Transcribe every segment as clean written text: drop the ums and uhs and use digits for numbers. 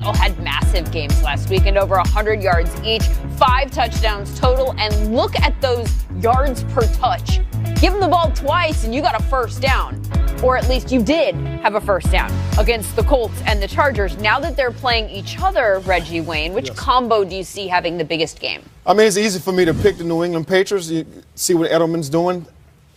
all had massive games last week and over 100 yards each, 5 touchdowns total, and look at those yards per touch. Give them the ball twice and you got a first down. Or at least you did have a first down against the Colts and the Chargers. Now that they're playing each other, Reggie Wayne, which combo do you see having the biggest game? I mean, it's easy for me to pick the New England Patriots. You see what Edelman's doing.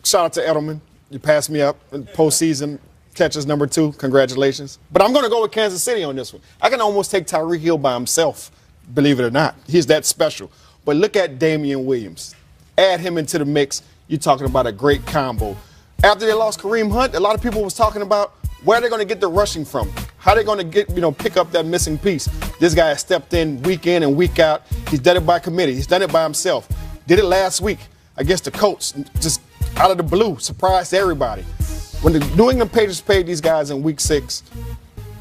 Shout out to Edelman. You passed me up in postseason. Catches number 2. Congratulations. But I'm going to go with Kansas City on this one. I can almost take Tyreek Hill by himself, believe it or not. He's that special. But look at Damian Williams. Add him into the mix. You're talking about a great combo. After they lost Kareem Hunt, a lot of people was talking about where they're going to get the rushing from. How they're going to pick up that missing piece. This guy has stepped in and week out. He's done it by committee. He's done it by himself. Did it last week against the Colts. Just out of the blue, surprised everybody. When the New England Patriots played these guys in week 6,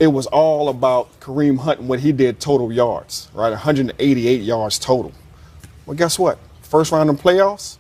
it was all about Kareem Hunt and what he did total yards, right? 188 yards total. Well, guess what? First round of playoffs,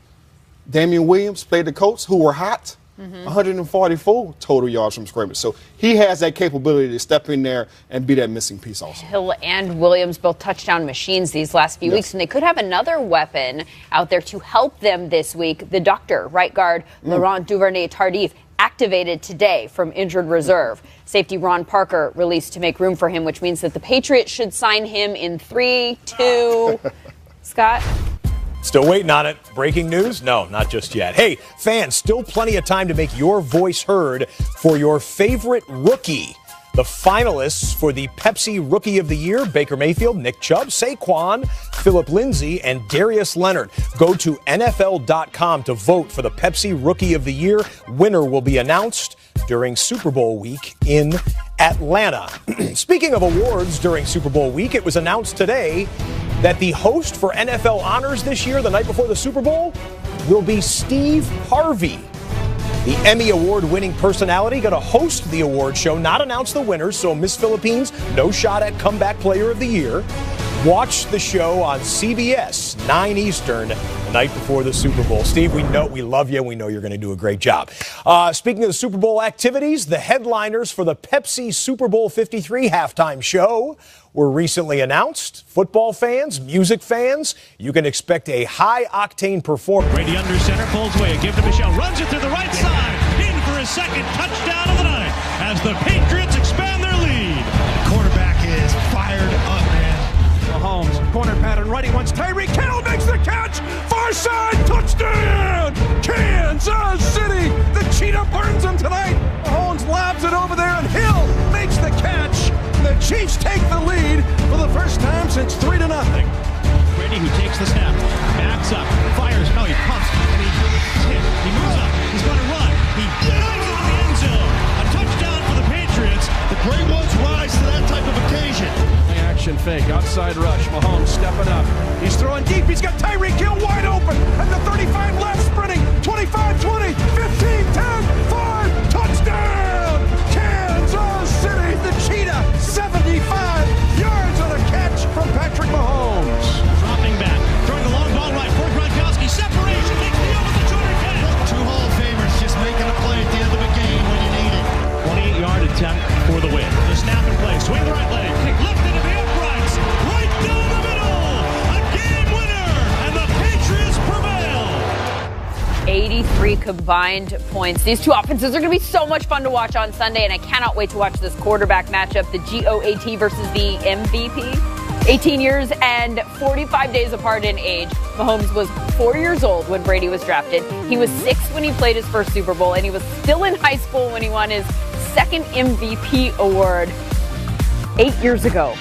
Damian Williams played the Colts, who were hot. 144 total yards from scrimmage. So he has that capability to step in there and be that missing piece also. Hill and Williams both touchdown machines these last few weeks, and they could have another weapon out there to help them this week. The doctor, right guard Laurent Duvernay-Tardif, activated today from injured reserve. Safety Ron Parker released to make room for him, which means that the Patriots should sign him in 3, 2. Scott? Still waiting on it. Breaking news? No, not just yet. Hey, fans, still plenty of time to make your voice heard for your favorite rookie. The finalists for the Pepsi Rookie of the Year, Baker Mayfield, Nick Chubb, Saquon, Phillip Lindsay, and Darius Leonard. Go to NFL.com to vote for the Pepsi Rookie of the Year. Winner will be announced during Super Bowl week in Atlanta. Speaking of awards during Super Bowl week, it was announced today that the host for NFL Honors this year, the night before the Super Bowl, will be Steve Harvey. The Emmy Award-winning personality going to host the award show, not announce the winners, so Miss Philippines, no shot at Comeback Player of the Year. Watch the show on CBS, 9 Eastern, the night before the Super Bowl. Steve, we love you, and we know you're going to do a great job. Speaking of the Super Bowl activities, the headliners for the Pepsi Super Bowl 53 halftime show were recently announced. Football fans, music fans, you can expect a high-octane performance. Brady under center, pulls away, give to Michelle, runs it to the right side, in for his second touchdown of the night as the Patriots expand their lead. The quarterback is fired up, man. Mahomes, corner pattern, right, he wants Tyreek Hill, makes the catch, far side, touchdown, Kansas City. The cheetah burns him tonight. Mahomes lobs it over there, and Hill makes the catch. The Chiefs take the lead for the first time since 3-0. Brady, who takes the snap, backs up, fires, no, he pumps, and he's hit. He moves up, he's going to run. He dives into the end zone. A touchdown for the Patriots. The great ones rise to that type of occasion. Action fake, outside rush, Mahomes stepping up. He's throwing deep, he's got Tyreek Hill wide open, and the 35 left sprinting, 25, 20, 15, 10, 5, touchdown! Kansas City, the cheetah, 75 yards on a catch from Patrick Mahomes. Dropping back, throwing the long ball right for Gronkowski, separation, makes the over the shoulder catch. 2 Hall of Famers just making a play at the end of a game when you need it. 28-yard attempt for the win. The snap and play, swing the right leg, kick left into the uprights, right down the middle. A game winner, and the Patriots prevail. 83 combined points. These two offenses are going to be so much fun to watch on Sunday, and I cannot wait to watch this quarterback matchup, the GOAT versus the MVP. 18 years and 45 days apart in age. Mahomes was 4 years old when Brady was drafted. He was 6 when he played his first Super Bowl, and he was still in high school when he won his second MVP award 8 years ago.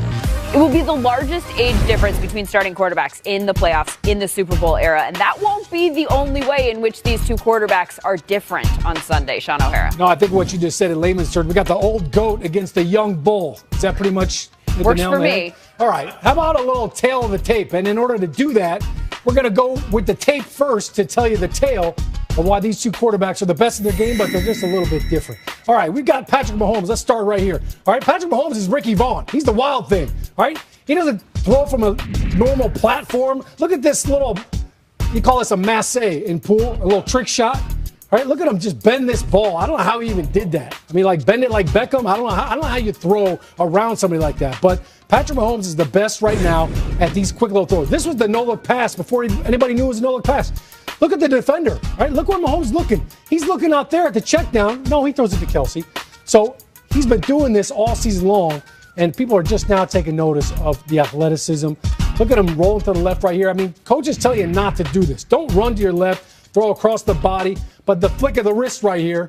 It will be the largest age difference between starting quarterbacks in the playoffs in the Super Bowl era, and that won't be the only way in which these two quarterbacks are different on Sunday. Sean O'Hara. No, I think what you just said in layman's terms, we got the old goat against the young bull. Is that pretty much works for me? All right. How about a little tail of the tape? And in order to do that, we're going to go with the tape first to tell you the tale of why these two quarterbacks are the best in their game, but they're just a little bit different. All right, we've got Patrick Mahomes. Let's start right here. All right, Patrick Mahomes is Ricky Vaughn. He's the wild thing. All right, he doesn't throw from a normal platform. Look at this little, you call this a masse in pool, a little trick shot. All Right? Look at him just bend this ball. I don't know how he even did that. I mean, like bend it like Beckham. I don't know how you throw around somebody like that. But Patrick Mahomes is the best right now at these quick little throws. This was the no-look pass before anybody knew it was a no-look pass. Look at the defender, right? Look where Mahomes is looking. He's looking out there at the check down. No, he throws it to Kelsey. So he's been doing this all season long, and people are just now taking notice of the athleticism. Look at him rolling to the left right here. I mean, coaches tell you not to do this. Don't run to your left, throw across the body, but the flick of the wrist right here,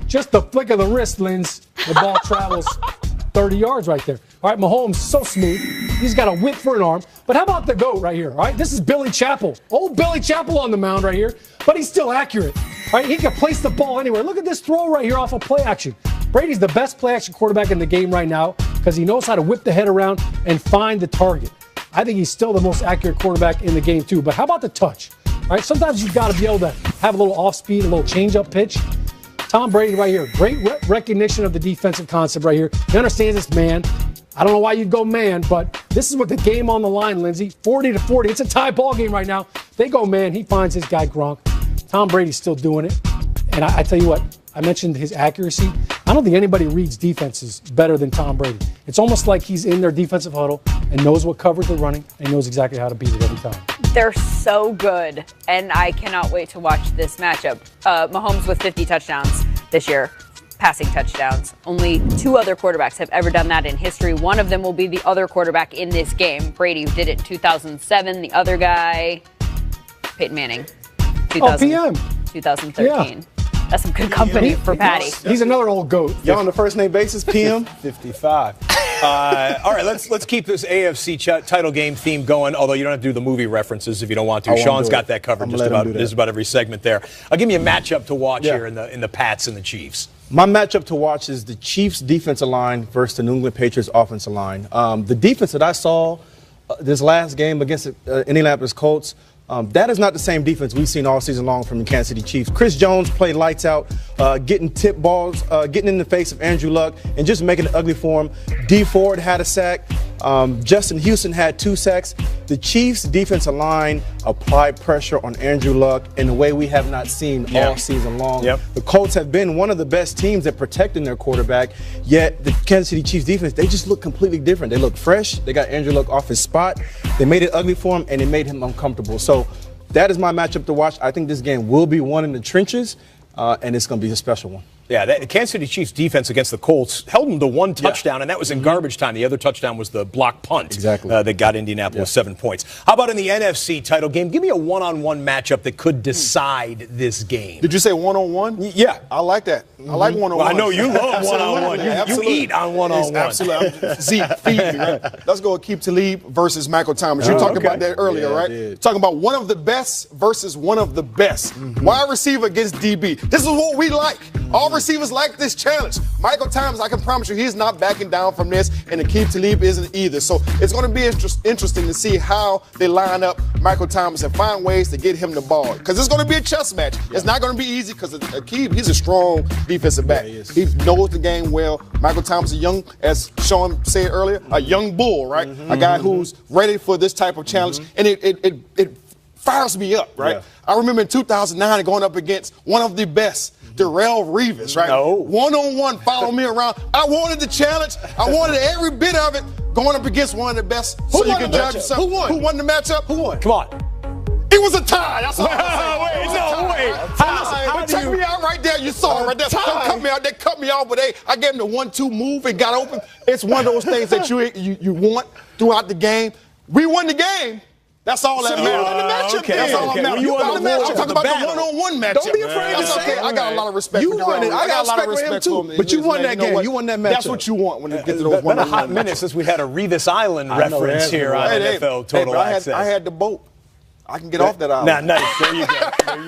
just the flick of the wrist, Linz, the ball travels 30 yards right there. All right, Mahomes, so smooth. He's got a whip for an arm. But how about the GOAT right here? All right, this is Billy Chappell. Old Billy Chappell on the mound right here, but he's still accurate. All right, he can place the ball anywhere. Look at this throw right here off of play action. Brady's the best play action quarterback in the game right now because he knows how to whip the head around and find the target. I think he's still the most accurate quarterback in the game too. But how about the touch? All right, sometimes you've got to be able to have a little off speed, a little change-up pitch. Tom Brady right here, great recognition of the defensive concept right here. He understands this man. I don't know why you'd go man, but this is what the game on the line, Lindsey. 40-40. It's a tie ball game right now. They go man. He finds his guy Gronk. Tom Brady's still doing it. And I tell you what, I mentioned his accuracy. I don't think anybody reads defenses better than Tom Brady. It's almost like he's in their defensive huddle and knows what coverage they're running and knows exactly how to beat it every time. They're so good, and I cannot wait to watch this matchup. Mahomes with 50 touchdowns this year, passing touchdowns. Only 2 other quarterbacks have ever done that in history. One of them will be the other quarterback in this game. Brady did it in 2007. The other guy, Peyton Manning, 2013. Yeah. That's some good company for Patty. He's another old GOAT. Y'all on the first name basis, PM? 55. All right, let's keep this AFC title game theme going, although you don't have to do the movie references if you don't want to. Sean's got that covered just about every segment there. I'll give you a matchup to watch here in the Pats and the Chiefs. My matchup to watch is the Chiefs' defensive line versus the New England Patriots' offensive line. The defense that I saw this last game against the Indianapolis Colts, that is not the same defense we've seen all season long from the Kansas City Chiefs. Chris Jones played lights out, getting tip balls, getting in the face of Andrew Luck, and just making it ugly for him. Dee Ford had a sack. Justin Houston had 2 sacks. The Chiefs' defensive line applied pressure on Andrew Luck in a way we have not seen all season long. The Colts have been one of the best teams at protecting their quarterback, yet the Kansas City Chiefs defense, they just look completely different. They look fresh. They got Andrew Luck off his spot. They made it ugly for him, and it made him uncomfortable. So that is my matchup to watch. I think this game will be won in the trenches, and it's going to be a special one. Yeah, the Kansas City Chiefs defense against the Colts held them to 1 touchdown, and that was in garbage time. The other touchdown was the block punt that got Indianapolis 7 points. How about in the NFC title game? Give me a one-on-one matchup that could decide this game. Did you say one-on-one? Yeah. I like that. I like one-on-one. Well, I know you love one-on-one. You eat on one-on-one. Absolutely. Zeke, feed me, right? Let's go with Keep Talib versus Michael Thomas. You talked about that earlier, right? Talking about one of the best versus one of the best. Wide receiver against DB. This is what we like. All receivers like this challenge. Michael Thomas, I can promise you, he's not backing down from this, and Aqib Talib isn't either. So it's going to be interesting to see how they line up Michael Thomas and find ways to get him the ball. Because it's going to be a chess match. It's not going to be easy because Aqib, he's a strong defensive back. He knows the game well. Michael Thomas, a young, as Sean said earlier, a young bull, right? A guy who's ready for this type of challenge. And it fires me up, right? I remember in 2009 going up against one of the best, Darrelle Revis, right? One-on-one, follow me around. I wanted the challenge. I wanted every bit of it going up against one of the best. Who won the matchup? Who won? Who won the matchup? Who won? Come on. It was a tie. That's all I'm saying. How check me out right there. You saw it right there. Don't cut me out. They cut me off, but I gave them the 1-2 move and got open. It's one of those things that you want throughout the game. We won the game. That's all that matters. That's all that matters. You won the matchup. I'm talking about the one-on-one matchup. Don't be afraid to say it. I got a lot of respect for Darrelle. I got a lot of respect for him, but you won that game. You won that matchup. That's what you want when you get to those one-on-one. It's been a hot matchups. minute since we had a Revis Island reference here on NFL Total Access. I had the boat. I can get off that island. Nice. There you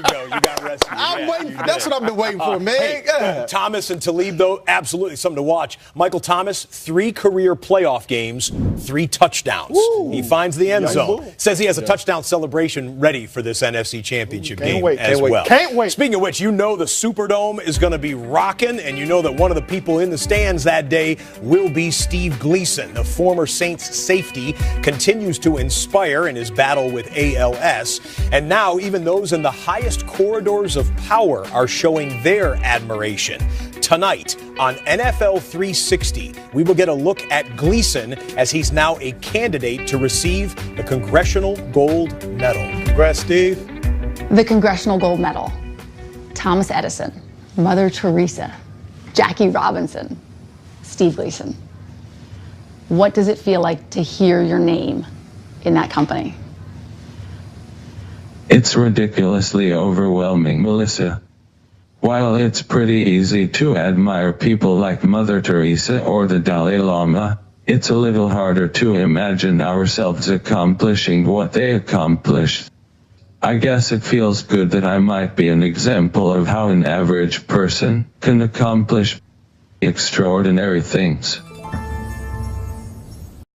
go. You got rescued. I'm waiting. That's what I've been waiting for, man. Hey, Thomas and Talib, though, absolutely something to watch. Michael Thomas, 3 career playoff games, 3 touchdowns. He finds the end zone. Says he has a touchdown celebration ready for this NFC Championship game as well. Can't wait. Speaking of which, you know the Superdome is going to be rocking, and you know that one of the people in the stands that day will be Steve Gleason. The former Saints safety continues to inspire in his battle with ALS. And now even those in the highest corridors of power are showing their admiration. Tonight on NFL 360, we will get a look at Gleason as he's now a candidate to receive the Congressional Gold Medal. Congrats, Steve. The Congressional Gold Medal. Thomas Edison, Mother Teresa, Jackie Robinson, Steve Gleason. What does it feel like to hear your name in that company? It's ridiculously overwhelming, Melissa. While it's pretty easy to admire people like Mother Teresa or the Dalai Lama, it's a little harder to imagine ourselves accomplishing what they accomplished. I guess it feels good that I might be an example of how an average person can accomplish extraordinary things.